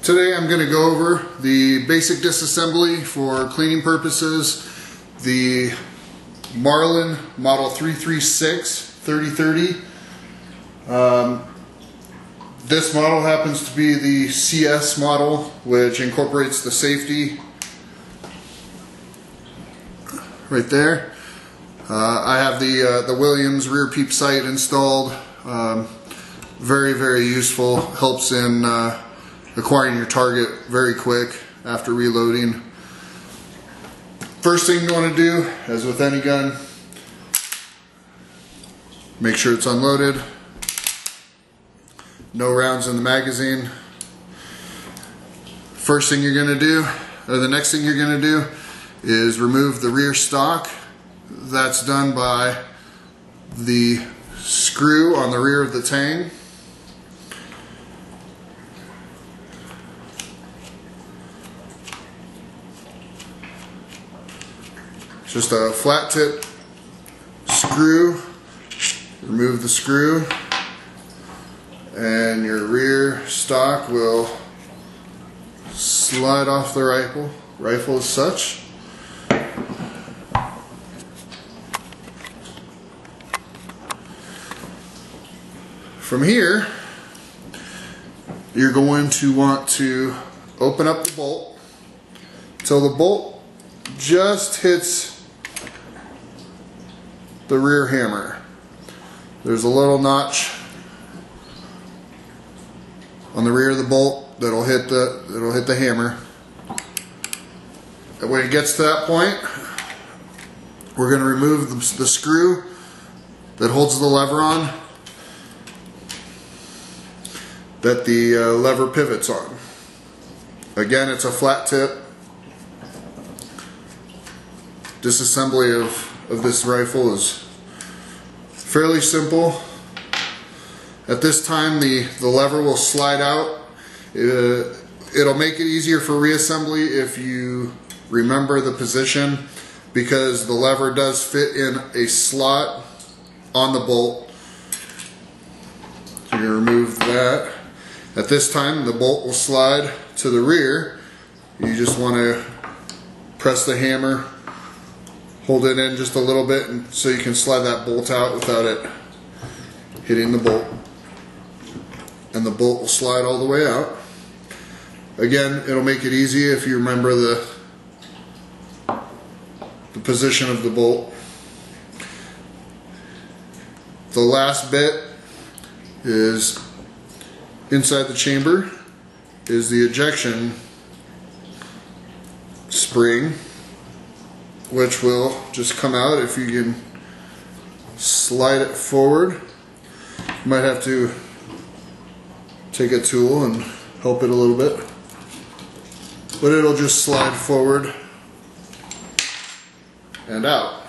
Today I'm going to go over the basic disassembly for cleaning purposes, the Marlin Model 336 3030. This model happens to be the CS model, which incorporates the safety right there. I have the Williams rear peep sight installed. Very useful. Helps in acquiring your target very quick after reloading. First thing you want to do, as with any gun, make sure it's unloaded. No rounds in the magazine. First thing you're going to do, or the next thing you're going to do, is remove the rear stock. That's done by the screw on the rear of the tang. Just a flat tip screw. Remove the screw and your rear stock will slide off the rifle as such. From here, you're going to want to open up the bolt till the bolt just hits the rear hammer. There's a little notch on the rear of the bolt that'll hit the hammer. And when it gets to that point, we're going to remove the screw that holds the lever on, that the lever pivots on. Again, it's a flat tip. Disassembly of this rifle is fairly simple. At this time, the lever will slide out. It'll make it easier for reassembly if you remember the position, because the lever does fit in a slot on the bolt. So you remove that. At this time, the bolt will slide to the rear. You just want to press the hammer, hold it in just a little bit, and so you can slide that bolt out without it hitting the bolt. And the bolt will slide all the way out. Again, it'll make it easy if you remember the position of the bolt. The last bit is inside the chamber is the ejection spring, which will just come out if you can slide it forward. You might have to take a tool and help it a little bit, but it'll just slide forward and out.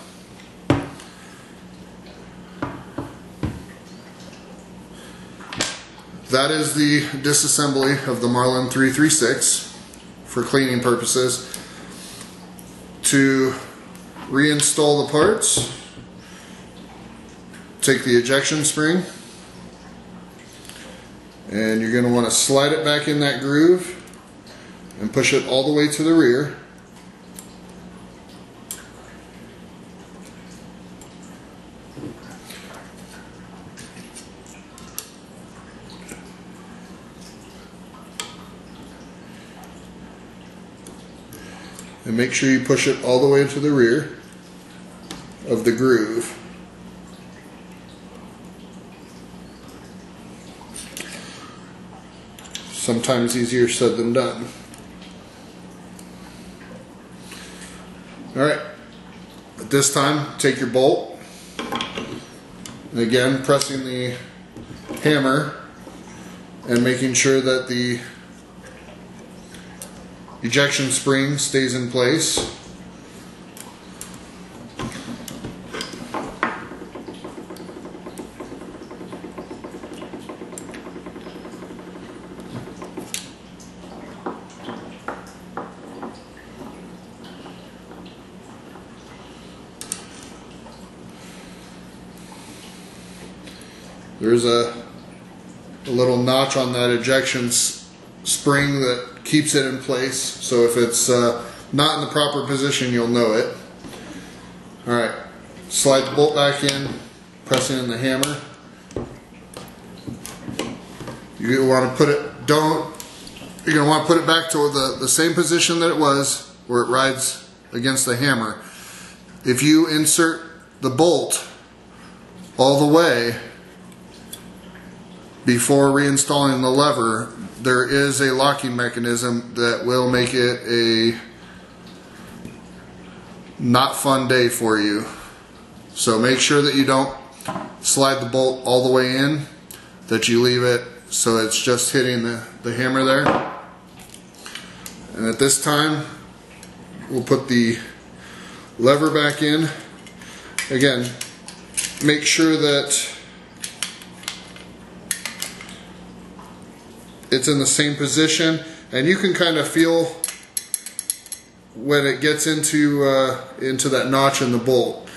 That is the disassembly of the Marlin 336 for cleaning purposes. To reinstall the parts, take the ejection spring and you're going to want to slide it back in that groove and push it all the way to the rear. And make sure you push it all the way to the rear of the groove. Sometimes easier said than done. Alright, at this time, take your bolt, and again, pressing the hammer and making sure that the ejection spring stays in place. There's a little notch on that ejection spring that keeps it in place. So if it's not in the proper position, you'll know it. Alright, slide the bolt back in, pressing in the hammer. You want to put it, you're going to want to put it back to the same position that it was, where it rides against the hammer. If you insert the bolt all the way before reinstalling the lever, there is a locking mechanism that will make it a not fun day for you. So make sure that you don't slide the bolt all the way in, that you leave it so it's just hitting the hammer there. And at this time, we'll put the lever back in. Again, make sure that it's in the same position, and you can kind of feel when it gets into that notch in the bolt.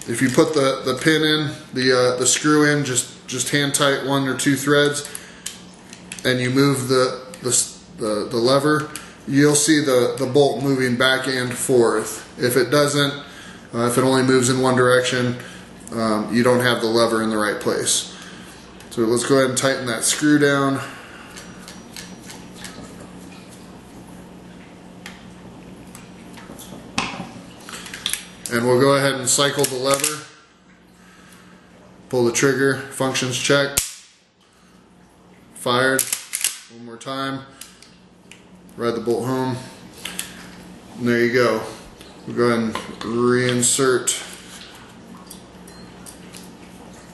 If you put the pin in, the screw in, just hand tight 1 or 2 threads, and you move the lever, you'll see the bolt moving back and forth. If it doesn't, if it only moves in one direction, you don't have the lever in the right place. So let's go ahead and tighten that screw down. And we'll go ahead and cycle the lever, pull the trigger, functions checked, fired, one more time, ride the bolt home, and there you go. We'll go ahead and reinsert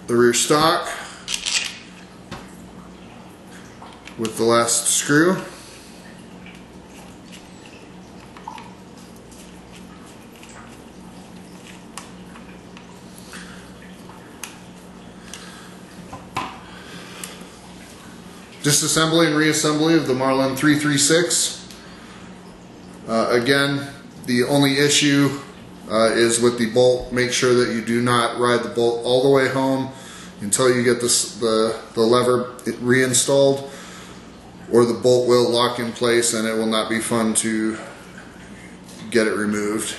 the rear stock with the last screw. Disassembly and reassembly of the Marlin 336. Again, the only issue is with the bolt. Make sure that you do not ride the bolt all the way home until you get the lever reinstalled, or the bolt will lock in place and it will not be fun to get it removed.